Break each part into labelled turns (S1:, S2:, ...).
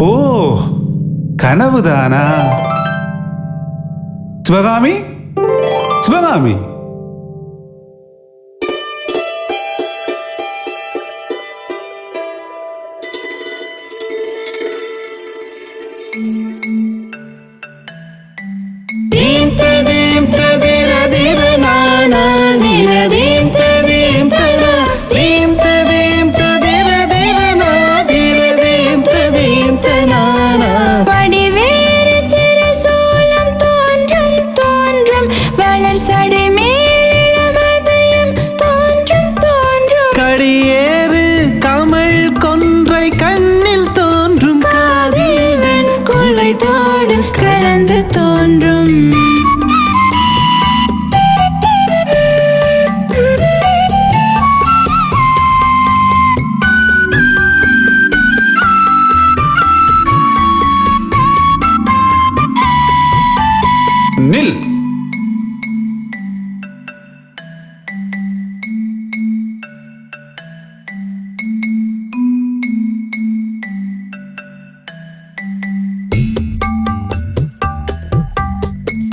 S1: ஓ, கனவுதானா? சிவகாமி, சிவகாமி,
S2: கடியேறு கமல் கொன்றை கண்ணில் தோன்றும் காதில் வெண்குலை தோடு கலந்து தோன்றும்
S1: நில்.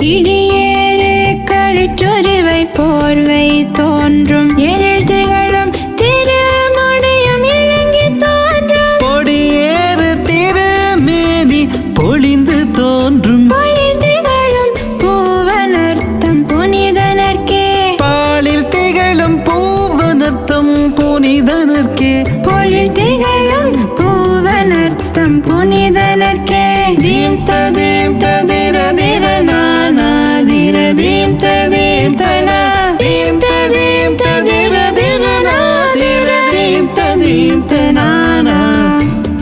S3: இடியேறு களிற்றொருவை போர்வை தோன்றும் எழில் திகழும் திருமுடியும் இறங்கி தோன்றும்
S2: பொடியேறு திருமேனி பொழிந்து தோன்றும்
S3: பொழில் திகழும் பூவனர்த்தம் புனிதனர்க்கே
S2: பாலில் திகழும் பூவனர்த்தம் புனிதனர்க்கே
S3: பொழில் திகழும் பூவனர்த்தம் புனிதனர்க்கே
S2: தீம் ததீம் ததிர திர நானா திர தீம் ததீம் தனா தீம் ததீம் ததிர திர நா திர தீம் ததீம் தனானா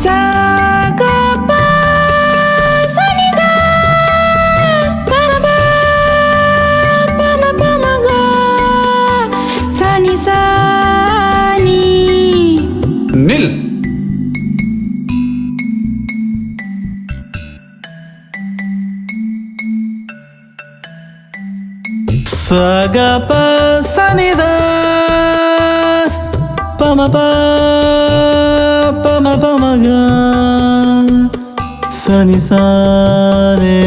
S3: சாகபா சனிதா பரபா பமபமகா சனி சானி.
S1: நில்.
S2: சகப சனித பமப பமபமக சனி சாரே